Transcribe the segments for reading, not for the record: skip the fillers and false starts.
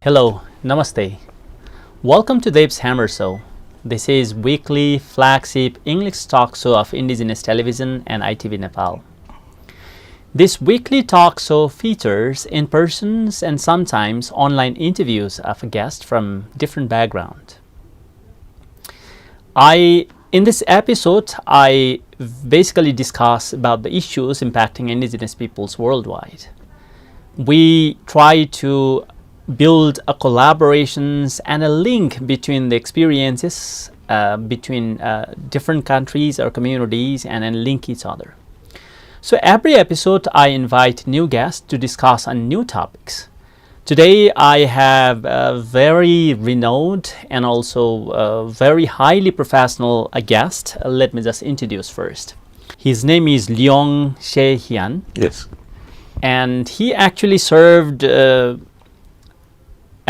Hello, Namaste. Welcome to Dev's Hammer Show. This is weekly flagship English talk show of indigenous television and ITV Nepal. This weekly talk show features in-persons and sometimes online interviews of a guest from different background. In this episode, I basically discuss about the issues impacting indigenous peoples worldwide. We try to build a collaborations and a link between the experiences between different countries or communities and then link each other. So every episode I invite new guests to discuss on new topics. Today I have a very renowned and also very highly professional guest. Let me just introduce first. His name is Leong Hian. Yes. And he actually served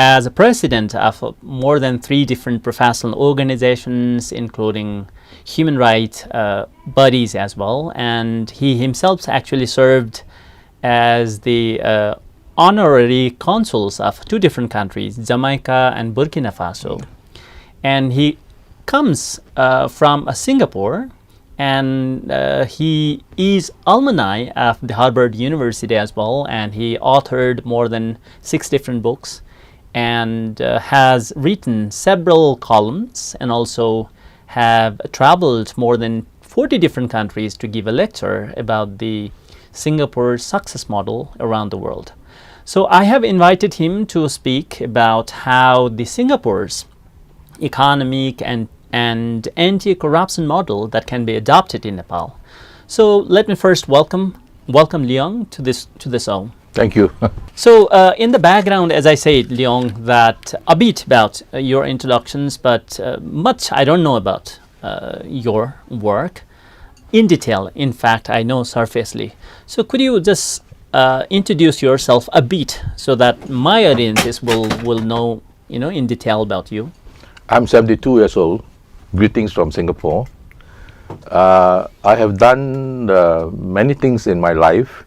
as a president of more than 3 different professional organizations, including human rights bodies as well. And he himself actually served as the honorary consuls of 2 different countries, Jamaica and Burkina Faso. And he comes from Singapore, and he is alumni of the Harvard University as well, and he authored more than 6 different books and has written several columns and also have traveled more than 40 different countries to give a lecture about the Singapore success model around the world. So I have invited him to speak about how the Singapore's economic and anti-corruption model that can be adopted in Nepal. So let me first welcome Leong to the show. Thank you. So in the background, as I said, Leong, that a bit about your introductions, but much I don't know about your work in detail. In fact, I know surfacely. So could you just introduce yourself a bit so that my audiences will know, in detail about you? I'm 72 years old. Greetings from Singapore. I have done many things in my life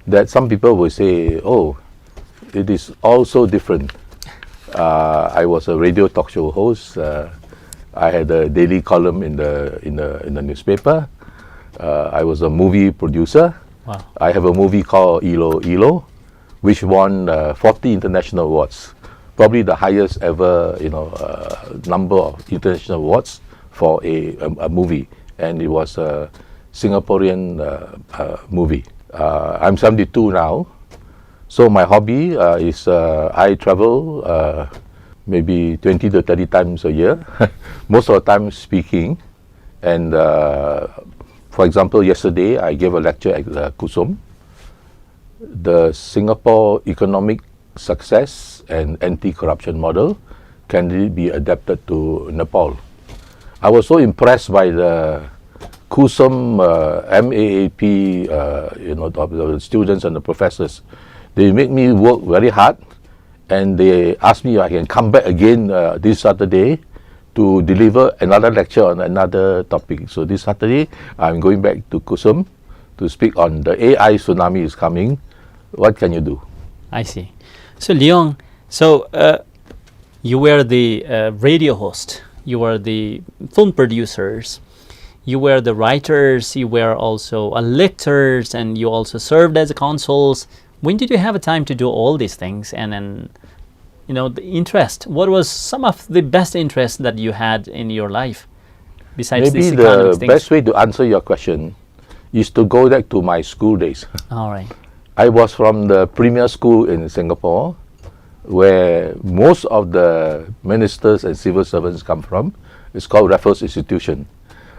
that some people will say, oh, it is all so different. I was a radio talk show host. I had a daily column in the newspaper. I was a movie producer. Wow. I have a movie called Ilo, which won 40 international awards, probably the highest ever number of international awards for a movie, and it was a Singaporean movie. I'm 72 now, so my hobby is I travel maybe 20 to 30 times a year, most of the time speaking. And for example, yesterday I gave a lecture at Kusum. The Singapore economic success and anti-corruption model can be adapted to Nepal. I was so impressed by the Kusum MAAP, the students and the professors. They make me work very hard, and they asked me if I can come back again this Saturday to deliver another lecture on another topic. So this Saturday, I'm going back to Kusum to speak on the AI tsunami is coming. What can you do? I see. So Leong, you were the radio host, you were the film producers, you were the writers, you were also lecturers, and you also served as consuls. When did you have a time to do all these things? And then, the interest. What was some of the best interest that you had in your life besides Maybe these the economic things? best way to answer your question is to go back to my school days. All right. I was from the premier school in Singapore, where most of the ministers and civil servants come from. It's called Raffles Institution.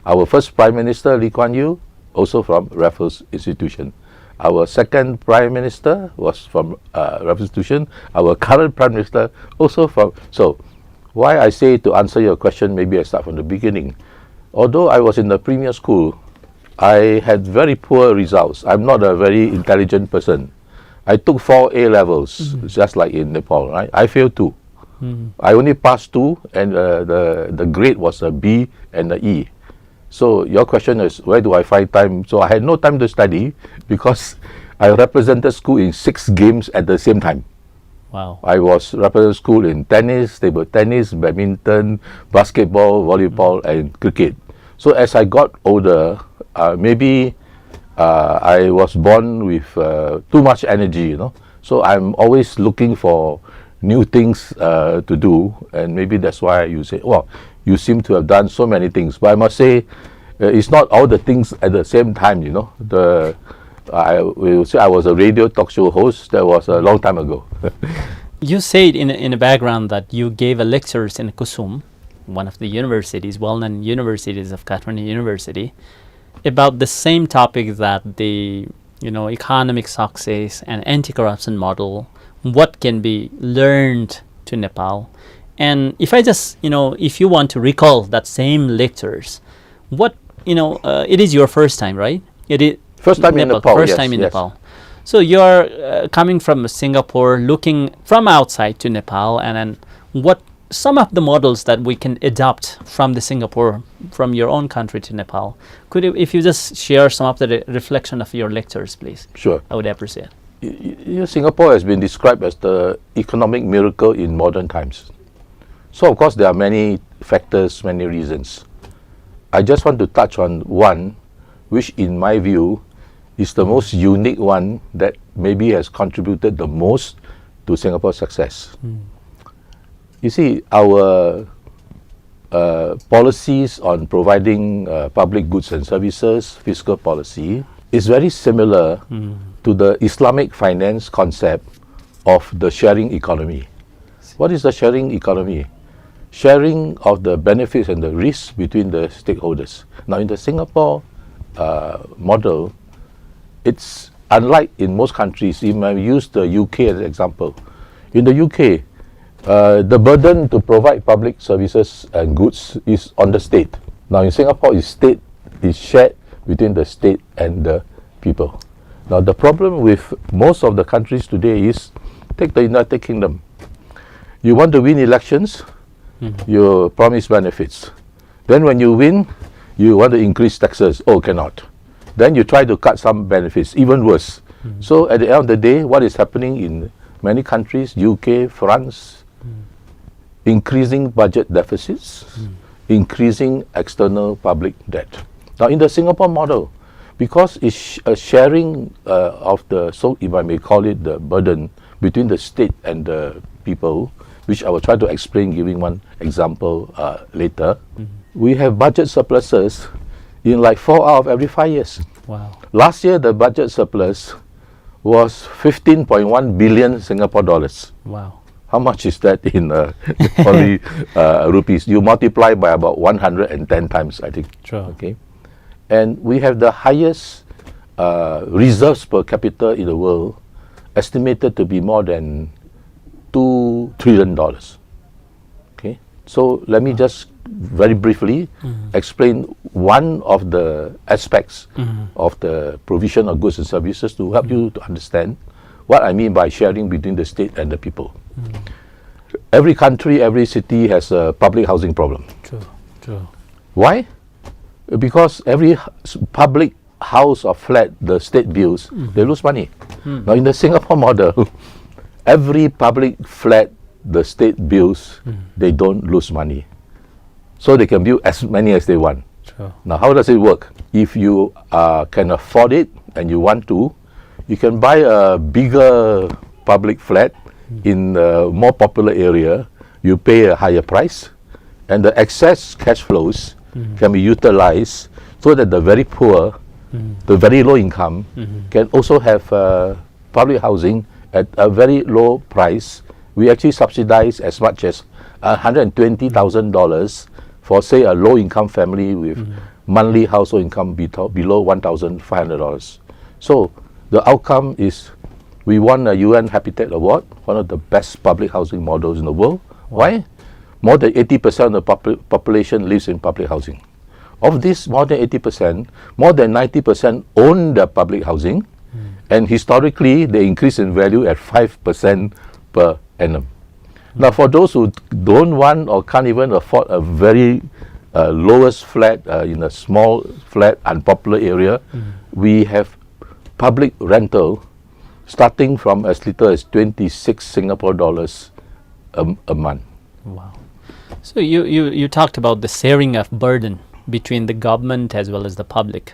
Our first Prime Minister, Lee Kuan Yew, also from Raffles Institution. Our second Prime Minister was from Raffles Institution. Our current Prime Minister also from. So, why I say to answer your question, maybe I start from the beginning. Although I was in the premier school, I had very poor results. I'm not a very intelligent person. I took 4 A levels, just like in Nepal, right? I failed 2. I only passed 2, and the grade was a B and a E. So your question is, where do I find time? So I had no time to study because I represented school in 6 games at the same time. Wow. I was represented school in tennis, table tennis, badminton, basketball, volleyball, and cricket. So as I got older, maybe I was born with too much energy, So I'm always looking for new things to do, and maybe that's why you say, well, you seem to have done so many things. But I must say, it's not all the things at the same time, I will say I was a radio talk show host. That was a long time ago. You said in the background that you gave a lectures in Kusum, one of the universities, well-known universities of Kathmandu University, about the same topic, that the economic success and anti-corruption model, what can be learned to Nepal. And if I just, if you want to recall that same lectures, what, it is your first time, right? It is First time in Nepal. First time in Nepal. So you're coming from Singapore, looking from outside to Nepal, and then what some of the models that we can adopt from the Singapore, from your own country to Nepal. Could you, if you just share some of the reflection of your lectures, please? Sure. I would appreciate. Singapore has been described as the economic miracle in modern times. So of course there are many factors, many reasons. I just want to touch on one, which in my view is the most unique one that maybe has contributed the most to Singapore's success. You see, our policies on providing public goods and services, fiscal policy, is very similar to the Islamic finance concept of the sharing economy. What is the sharing economy? Sharing of the benefits and the risks between the stakeholders. Now, in the Singapore model, it's unlike in most countries. You might use the UK as an example. In the UK, the burden to provide public services and goods is on the state. Now in Singapore, is shared between the state and the people. Now the problem with most of the countries today is, take the United Kingdom. You want to win elections, you promise benefits. Then when you win, you want to increase taxes. Oh, cannot. Then you try to cut some benefits, even worse. So at the end of the day, what is happening in many countries, UK, France, increasing budget deficits, increasing external public debt. Now in the Singapore model, because it's a sharing of the, so if I may call it, the burden between the state and the people, which I will try to explain giving one example later, we have budget surpluses in like 4 out of every 5 years. Wow. Last year, the budget surplus was 15.1 billion Singapore dollars. Wow. How much is that in only rupees? You multiply by about 110 times, I think. Sure. Okay. And we have the highest reserves per capita in the world, estimated to be more than $2 trillion. Okay. So let me just very briefly explain one of the aspects of the provision of goods and services to help you to understand what I mean by sharing between the state and the people. Every country, every city has a public housing problem. True. Why? Because every public house or flat the state builds, they lose money. Now in the Singapore model, every public flat the state builds, they don't lose money. So they can build as many as they want. Sure. Now how does it work? If you can afford it and you want to, you can buy a bigger public flat in a more popular area. You pay a higher price, and the excess cash flows can be utilized so that the very poor, the very low income, can also have public housing at a very low price. We actually subsidize as much as $120,000 for, say, a low-income family with monthly household income below $1,500. So the outcome is we won a UN Habitat Award, one of the best public housing models in the world. Why? More than 80% of the population lives in public housing. Of this more than 80%, more than 90% own the public housing, and historically they increase in value at 5% per annum. Now for those who don't want or can't even afford a very lowest flat in a small flat, unpopular area, we have public rental starting from as little as 26 Singapore dollars a month. Wow. So you talked about the sharing of burden between the government as well as the public.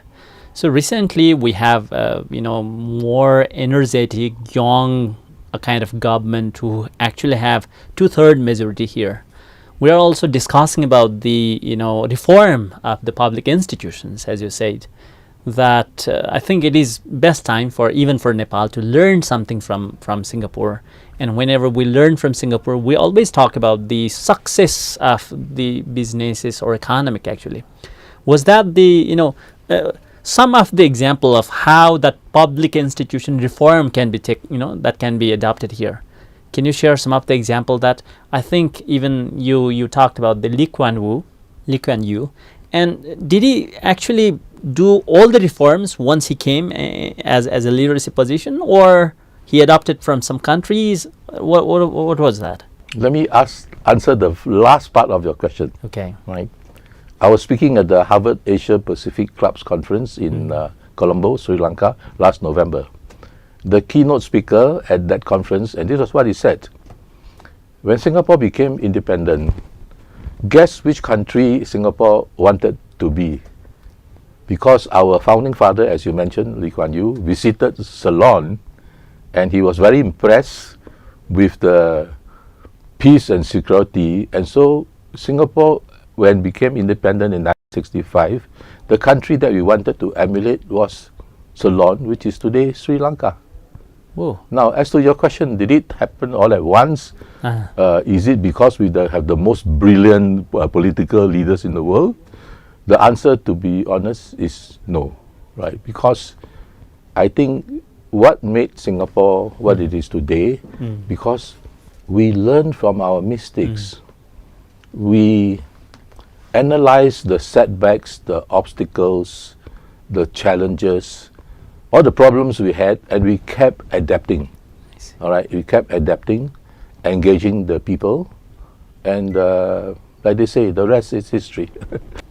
So recently we have more energetic, young kind of government who actually have 2/3 majority here. We are also discussing about the reform of the public institutions, as you said. That I think it is best time for even for Nepal to learn something from Singapore. And whenever we learn from Singapore, we always talk about the success of the businesses or economic. Actually, was that the some of the example of how that public institution reform can be that can be adopted here? Can you share some of the example that I think even you talked about the Lee Kuan Yew, and did he actually do all the reforms once he came as a leadership position, or he adopted from some countries? What was that? Let me answer the last part of your question. Okay. Right. I was speaking at the Harvard Asia Pacific Clubs Conference in Colombo, Sri Lanka, last November. The keynote speaker at that conference, and this was what he said. When Singapore became independent, guess which country Singapore wanted to be? Because our founding father, as you mentioned, Lee Kuan Yew, visited Ceylon, and he was very impressed with the peace and security. And so Singapore, when became independent in 1965, the country that we wanted to emulate was Ceylon, which is today Sri Lanka. Whoa. Now, as to your question, did it happen all at once? Is it because we have the most brilliant political leaders in the world? The answer, to be honest, is no, right? Because I think what made Singapore what it is today, because we learned from our mistakes. We analyzed the setbacks, the obstacles, the challenges, all the problems we had, and we kept adapting. All right, we kept adapting, engaging the people, and like they say, the rest is history.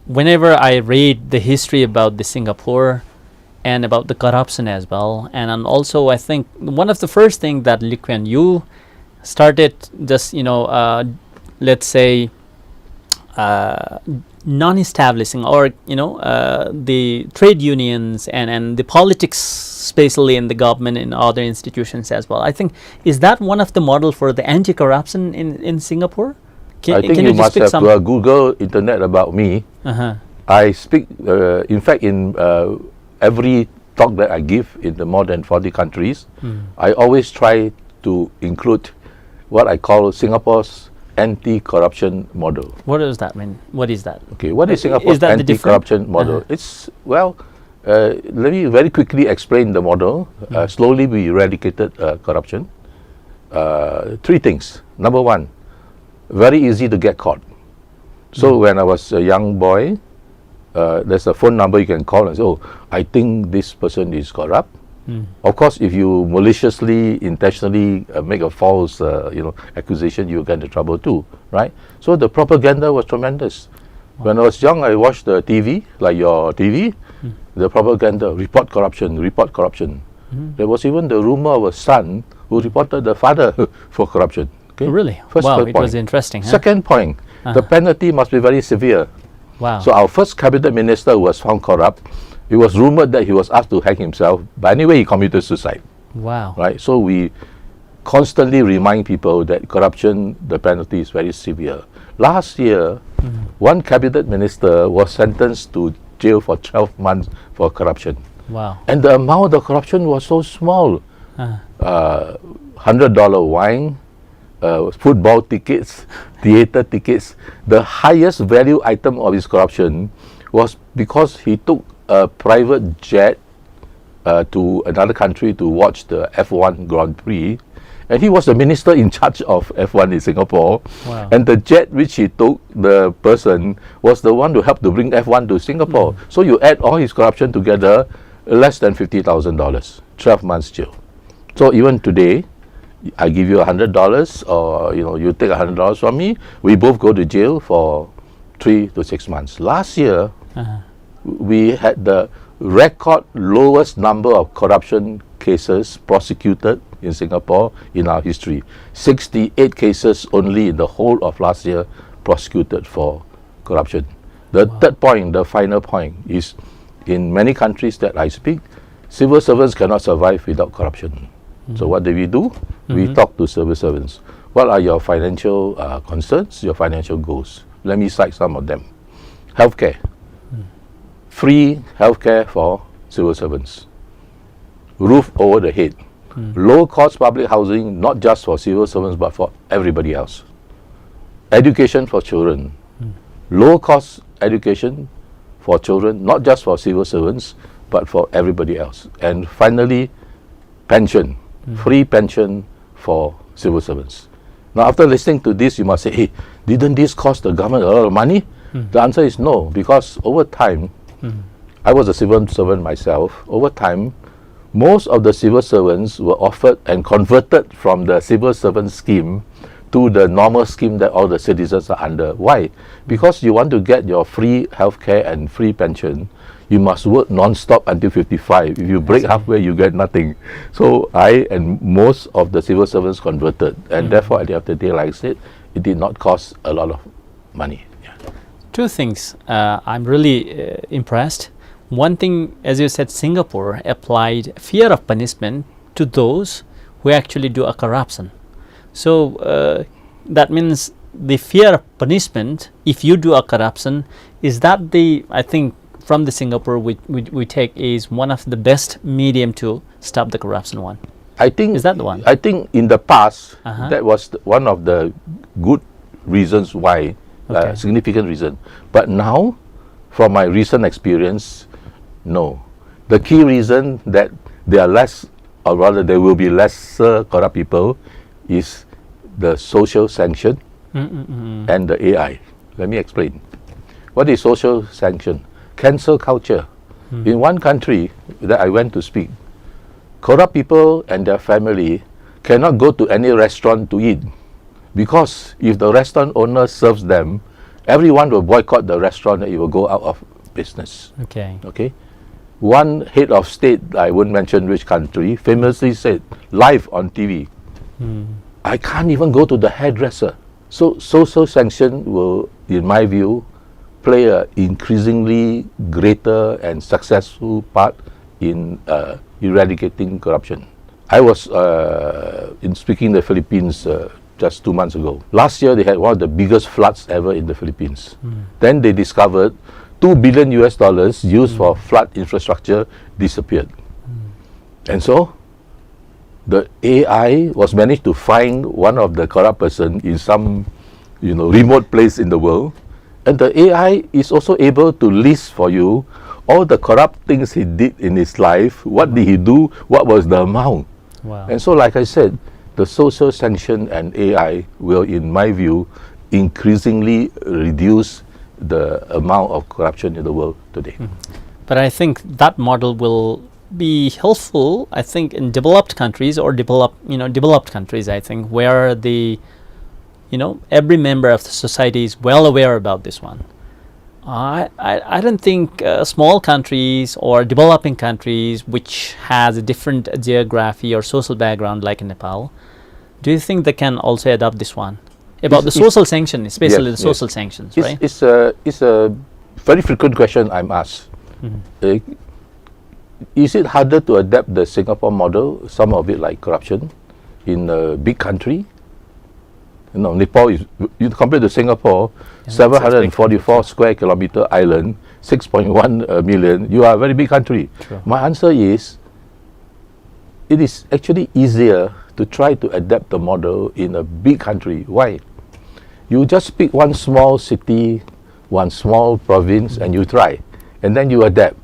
Whenever I read the history about the Singapore and about the corruption as well, and also I think one of the first things that Lee Kuan Yew started just let's say non-establishing or the trade unions and the politics, especially in the government and other institutions as well. I think, is that one of the model for the anti-corruption in Singapore? I think you must have Google internet about me. I speak, in fact, in every talk that I give in the more than 40 countries, I always try to include what I call Singapore's anti-corruption model. What does that mean? What is that? Okay, what is Singapore's anti-corruption model? It's, well, let me very quickly explain the model. Slowly we eradicated corruption. Three things. Number one, very easy to get caught. So when I was a young boy, there's a phone number you can call and say, oh, I think this person is corrupt. Of course, if you maliciously, intentionally make a false, accusation, you get into trouble too, right? So the propaganda was tremendous. When I was young, I watched the TV, like your TV, the propaganda, report corruption, report corruption. There was even the rumor of a son who reported the father for corruption. Okay? Oh, really? First wow, point. It was interesting. Huh? Second point, the penalty must be very severe. Wow. So our first cabinet minister who was found corrupt, it was rumored that he was asked to hang himself, but anyway, he committed suicide. Wow. Right? So we constantly remind people that corruption, the penalty is very severe. Last year, one cabinet minister was sentenced to jail for 12 months for corruption. Wow. And the amount of corruption was so small. $100 wine, football tickets, theater tickets. The highest value item of his corruption was because he took a private jet to another country to watch the F1 Grand Prix, and he was the minister in charge of F1 in Singapore. Wow. And the jet which he took, the person was the one who helped to bring F1 to Singapore. So you add all his corruption together, less than $50,000, 12 months jail. So even today, I give you $100, or you take $100 from me, we both go to jail for 3 to 6 months. Last year, we had the record lowest number of corruption cases prosecuted in Singapore in our history. 68 cases only in the whole of last year prosecuted for corruption. The third point, the final point, is in many countries that I speak, civil servants cannot survive without corruption. So what do? We talk to civil servants. What are your financial concerns, your financial goals? Let me cite some of them. Healthcare. Free healthcare for civil servants. Roof over the head. Low-cost public housing, not just for civil servants, but for everybody else. Education for children. Low-cost education for children, not just for civil servants, but for everybody else. And finally, pension. Free pension for civil servants. Now, after listening to this, you must say, hey, didn't this cost the government a lot of money? The answer is no, because over time, I was a civil servant myself. Over time, most of the civil servants were offered and converted from the civil servant scheme to the normal scheme that all the citizens are under. Why? Because you want to get your free healthcare and free pension, you must work non-stop until 55. If you break halfway, you get nothing. So I and most of the civil servants converted, and therefore at the end of the day, like I said, it did not cost a lot of money. Two things. I'm really impressed. One thing, as you said, Singapore applied fear of punishment to those who actually do a corruption. So that means the fear of punishment, if you do a corruption, is that the, I think, from the Singapore we take is one of the best medium to stop the corruption one. I think, is that the one? I think in the past, that was one of the good reasons why, significant reason. But now, from my recent experience, no. The key reason that there are less, or rather there will be lesser corrupt people, is the social sanction and the AI. Let me explain. What is social sanction? Cancel culture. In one country that I went to speak, corrupt people and their family cannot go to any restaurant to eat, because if the restaurant owner serves them, everyone will boycott the restaurant and it will go out of business. Okay. One head of state, I won't mention which country, famously said live on TV, I can't even go to the hairdresser. So social sanction will, in my view, play an increasingly greater and successful part in eradicating corruption. I was in speaking in the Philippines just 2 months ago. Last year they had one of the biggest floods ever in the Philippines. Then they discovered $2 billion used for flood infrastructure disappeared. And so the AI was managed to find one of the corrupt person in some remote place in the world, and the AI is also able to list for you all the corrupt things he did in his life. What did he do? What was the amount? And so, like I said, the social sanction and AI will, in my view, increasingly reduce the amount of corruption in the world today. But I think that model will be helpful, I think, in developed countries or developed countries, I think, where the every member of the society is well aware about this one. I don't think small countries or developing countries which has a different geography or social background like in Nepal, do you think they can also adopt this one? About the social sanction, especially the social sanctions, right? It's a very frequent question I'm asked. Is it harder to adapt the Singapore model, some of it like corruption, in a big country? Nepal is, you compare to Singapore, 744 square kilometer island, 6.1 million, you are a very big country. My answer is, it is actually easier to try to adapt the model in a big country. Why? You just pick one small city, one small province, and you try, and then you adapt.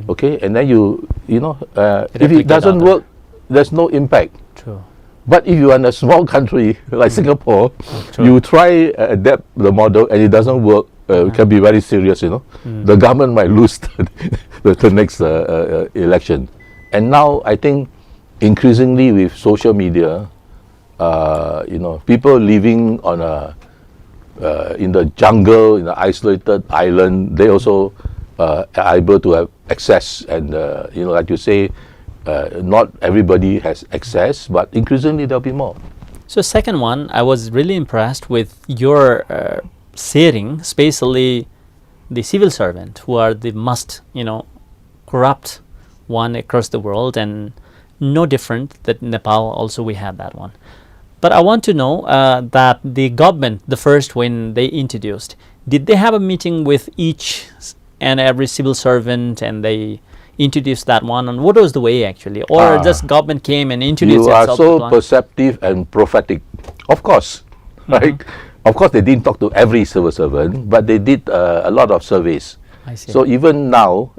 Okay, and then if it doesn't work, there's no impact. But if you are in a small country like Singapore, you try adapt the model and it doesn't work, it can be very serious. The government might lose the next election. And now I think increasingly with social media, people living on in the jungle, in an isolated island, they also are able to have access, and like you say, not everybody has access, but increasingly there'll be more. So second one, I was really impressed with your sharing, especially the civil servant, who are the most, corrupt one across the world, and no different that Nepal also we have that one. But I want to know that the government, the first when they introduced, did they have a meeting with each and every civil servant and they introduced that one? And what was the way actually? Or just government came and introduced You are itself? so perceptive and prophetic. Of course, right? Of course, they didn't talk to every civil servant, but they did a lot of surveys. I see. So even now,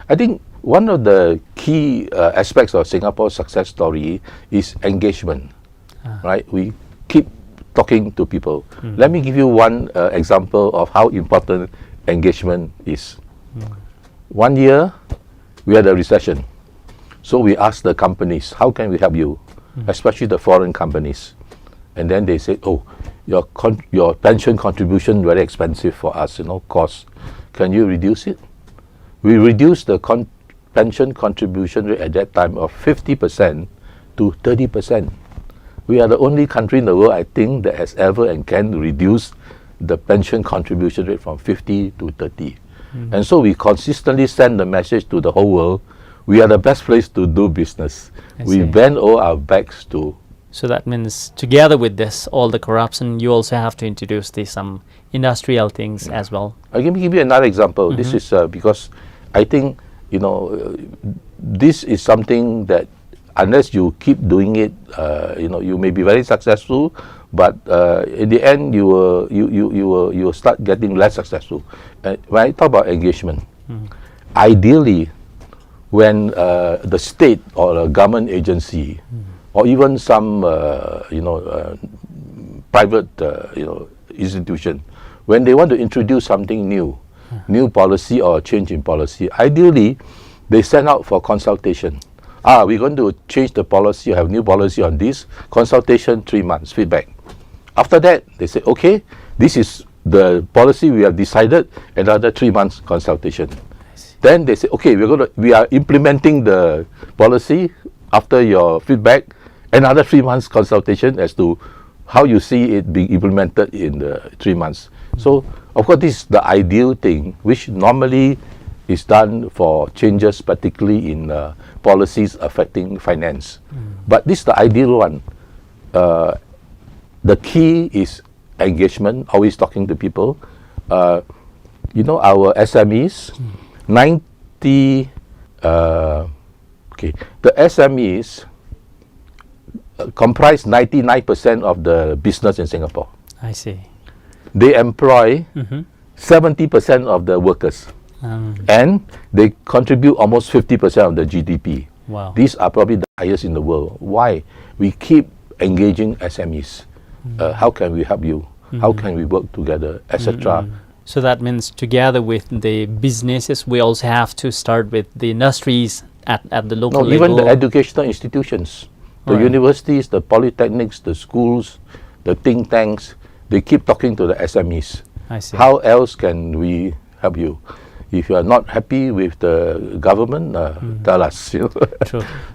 I think one of the key aspects of Singapore's success story is engagement, right? We keep talking to people. Let me give you one example of how important engagement is. 1 year, we had a recession. So we asked the companies, how can we help you? Especially the foreign companies. And then they said, oh, your pension contribution very expensive for us, cost. Can you reduce it? We reduced the pension contribution rate at that time of 50% to 30%. We are the only country in the world, I think, that has ever and can reduce the pension contribution rate from 50 to 30. And so we consistently send the message to the whole world, we are the best place to do business. We bend all our backs to. So that means together with this, all the corruption, you also have to introduce some industrial things as well. I'll give you another example. This is because I think, this is something that unless you keep doing it, you may be very successful, but in the end, you will start getting less successful. When I talk about engagement, ideally, when the state or a government agency, or even some private institution, when they want to introduce something new policy or change in policy, ideally, they send out for consultation. We're going to change the policy, have new policy on this, consultation 3 months, feedback. After that, they say, okay, this is the policy we have decided, another 3 months consultation. Then they say, okay, we are implementing the policy after your feedback, another 3 months consultation as to how you see it being implemented in the 3 months. So, of course, this is the ideal thing, which normally is done for changes, particularly in policies affecting finance. But this is the ideal one. The key is engagement, always talking to people. Our SMEs, the SMEs comprise 99% of the business in Singapore. I see. They employ 70% of the workers. And they contribute almost 50% of the GDP. Wow. These are probably the highest in the world. Why? We keep engaging SMEs. How can we help you? How can we work together, etc. So that means together with the businesses, we also have to start with the industries at the local level. Even the educational institutions, the universities, the polytechnics, the schools, the think tanks, they keep talking to the SMEs. I see. How else can we help you? If you are not happy with the government, tell us. True.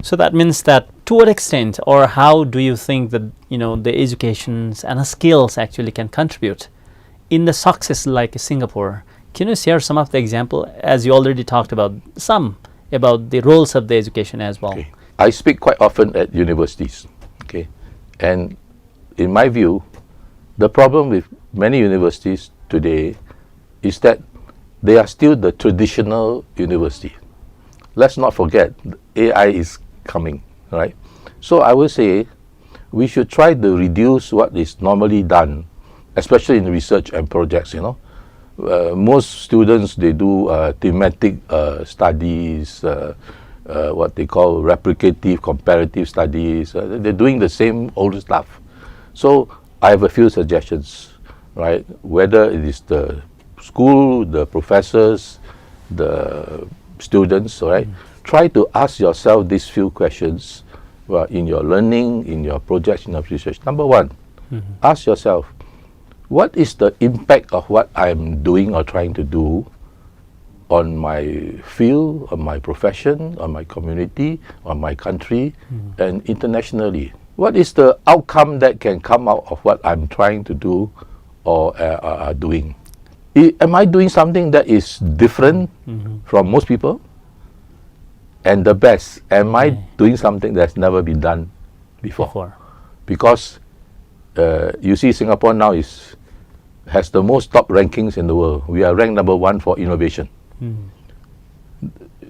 So that means that to what extent, or how do you think that the educations and the skills actually can contribute in the success like Singapore? Can you share some of the example, as you already talked about the roles of the education as well? Okay. I speak quite often at universities. Okay, and in my view, the problem with many universities today is that they are still the traditional university. Let's not forget, AI is coming, right? So I would say we should try to reduce what is normally done, especially in research and projects, most students, they do thematic studies, what they call replicative comparative studies. They're doing the same old stuff. So I have a few suggestions, right? Whether it is the school, the professors, the students, right? Try to ask yourself these few questions in your learning, in your projects, in your research. Number one, ask yourself, what is the impact of what I'm doing or trying to do on my field, on my profession, on my community, on my country, and internationally. What is the outcome that can come out of what I'm trying to do or doing? Am I doing something that is different from most people? And the best, am I doing something that's never been done before? Because you see, Singapore now has the most top rankings in the world. We are ranked number 1 for innovation.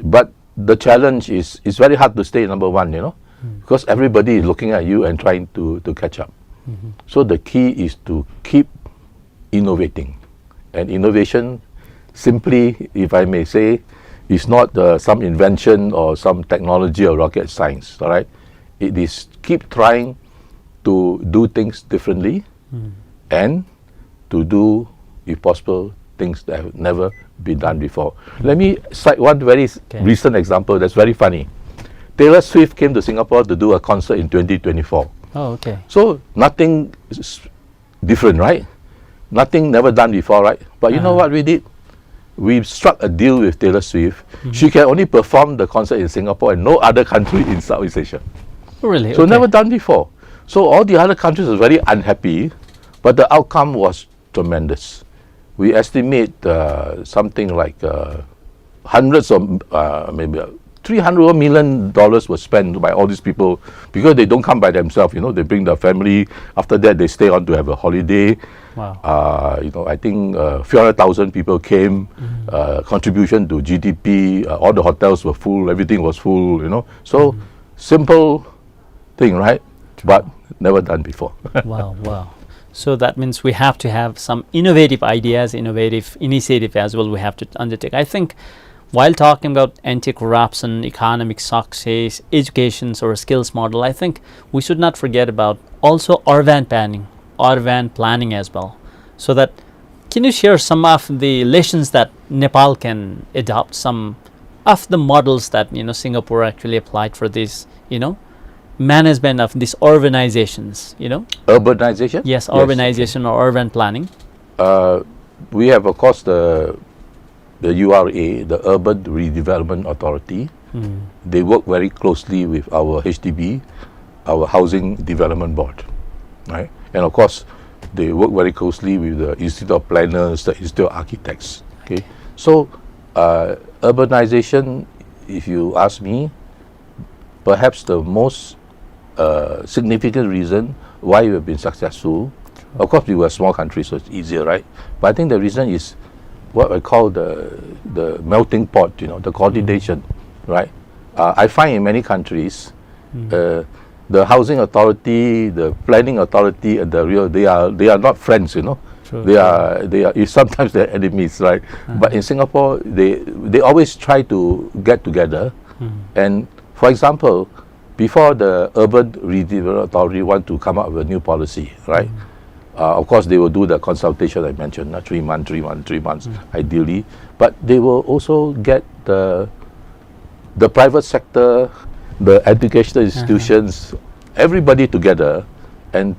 But the challenge is, it's very hard to stay number 1, because everybody is looking at you and trying to catch up. So the key is to keep innovating. And innovation, simply, if I may say, is not some invention or some technology or rocket science, all right? It is keep trying to do things differently and to do, if possible, things that have never been done before. Let me cite one very recent example that's very funny. Taylor Swift came to Singapore to do a concert in 2024. Oh, okay. So nothing different, right? Nothing never done before, right? But you know what we did? We struck a deal with Taylor Swift. She can only perform the concert in Singapore and no other country in Southeast Asia. Really? So never done before. So all the other countries were very unhappy, but the outcome was tremendous. We estimate something like hundreds of, maybe $300 million was spent by all these people because they don't come by themselves. They bring their family. After that, they stay on to have a holiday. Wow. I think 400,000 people came. Contribution to GDP. All the hotels were full. Everything was full. So simple thing, right? But never done before. Wow. So that means we have to have some innovative ideas, innovative initiative as well we have to undertake. I think while talking about anti-corruption, economic success, education or skills model, I think we should not forget about also urban planning as well. So that, can you share some of the lessons that Nepal can adopt, some of the models that Singapore actually applied for this, management of these urbanizations, Urbanization? Yes, urbanization or urban planning. We have, of course, the URA, the Urban Redevelopment Authority. They work very closely with our HDB, our Housing Development Board, right? And of course, they work very closely with the Institute of Planners, the Institute of Architects. Okay, so urbanization, if you ask me, perhaps the most significant reason why we have been successful. Of course, we were a small country, so it's easier, right? But I think the reason is what I call the melting pot, the coordination, right? I find in many countries, the housing authority, the planning authority, and they are not friends, True, they are sometimes they're enemies, right? But in Singapore, they always try to get together. And for example, before the Urban Redevelopment Authority want to come up with a new policy, right? Of course, they will do the consultation I mentioned, 3 months, ideally. But they will also get the private sector, the educational institutions, everybody together, and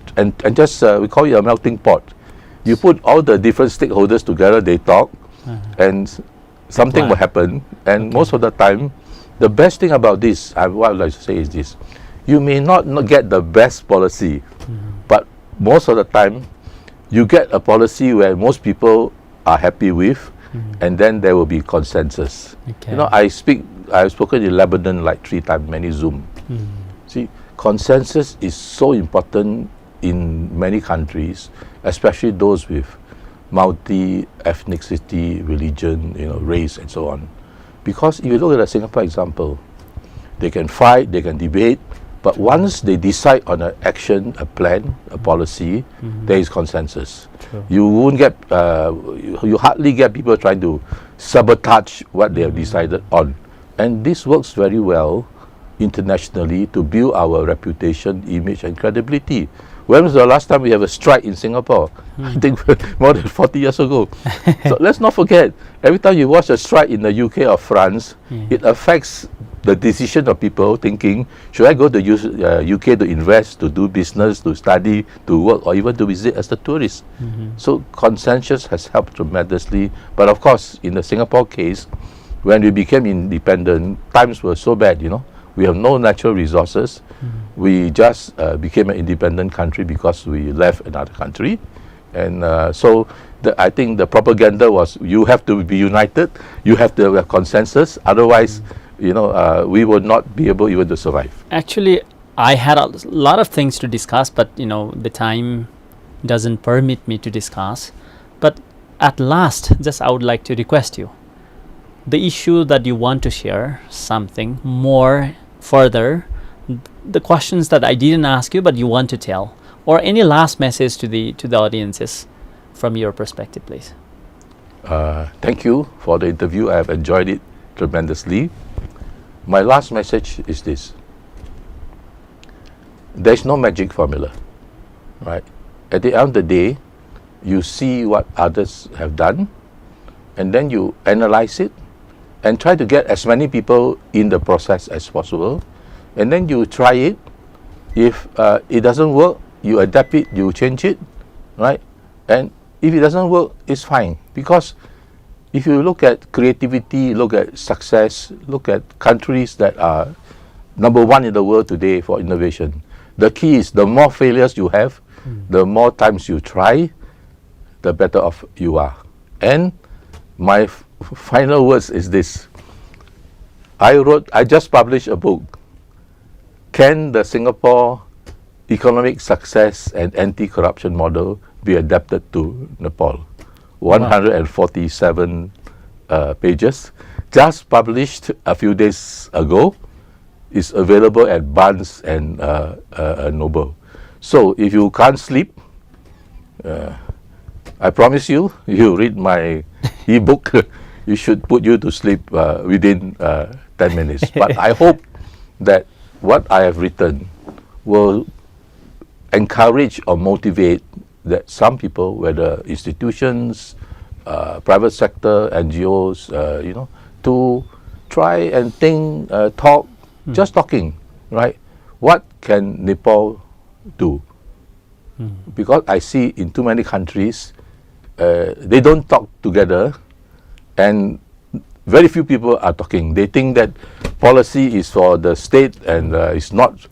just we call it a melting pot. You put all the different stakeholders together, they talk, and something will happen. And most of the time, the best thing about this, what I'd like to say is this: you may not get the best policy, but most of the time, you get a policy where most people are happy with, and then there will be consensus. Okay. I've spoken in Lebanon like 3 times, many Zoom. See, consensus is so important in many countries, especially those with multi-ethnicity, religion, race, and so on. Because if you look at the Singapore example, they can fight, they can debate, but once they decide on an action, a plan, a policy, there is consensus. True. You won't get, you hardly get people trying to sabotage what they have decided on. And this works very well internationally to build our reputation, image, and credibility. When was the last time we have a strike in Singapore? I think more than 40 years ago. So let's not forget, every time you watch a strike in the UK or France, it affects the decision of people thinking, should I go to UK to invest, to do business, to study, to work, or even to visit as a tourist? So consensus has helped tremendously. But of course, in the Singapore case, when we became independent, times were so bad, we have no natural resources. We just became an independent country because we left another country. And so I think the propaganda was, you have to be united, you have to have consensus, otherwise, we would not be able even to survive. Actually, I had a lot of things to discuss, but the time doesn't permit me to discuss. But at last, just I would like to request you, the issue that you want to share something more further, the questions that I didn't ask you but you want to tell, or any last message to the audiences from your perspective, please. Thank you for the interview. I have enjoyed it tremendously. My last message is this: there's no magic formula, right? At the end of the day, you see what others have done, and then you analyze it and try to get as many people in the process as possible, and then you try it. If it doesn't work, you adapt it, you change it, right? And if it doesn't work, it's fine, because if you look at creativity, look at success, look at countries that are number one in the world today for innovation, the key is the more failures you have, the more times you try, the better off you are. And my final words is this: I just published a book. Can the Singapore economic success and anti-corruption model be adapted to Nepal? 147 pages, just published a few days ago, is available at Barnes and Noble. So if you can't sleep, I promise you, you read my ebook, you should put you to sleep within 10 minutes. But I hope that what I have written will encourage or motivate that some people, whether institutions, private sector, NGOs, to try and think, talk, just talking, right? What can Nepal do? Because I see in too many countries, they don't talk together, and very few people are talking. They think that policy is for the state and it's not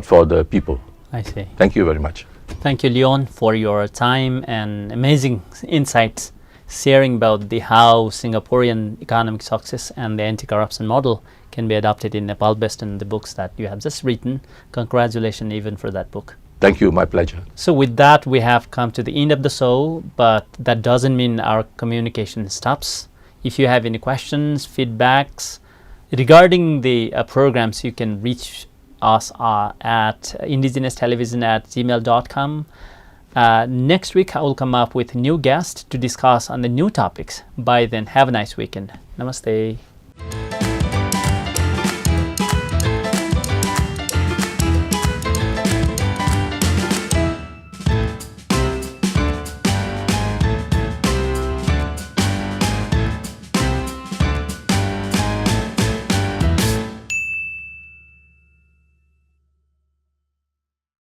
for the people. I see. Thank you very much. Thank you, Leong, for your time and amazing insights, sharing about how Singaporean economic success and the anti-corruption model can be adopted in Nepal based on the books that you have just written. Congratulations even for that book. Thank you, my pleasure. So with that, we have come to the end of the show, but that doesn't mean our communication stops. If you have any questions, feedbacks regarding the programs, you can reach us at indigenous-television@gmail.com. Next week, I will come up with a new guest to discuss on the new topics. By then, have a nice weekend. Namaste.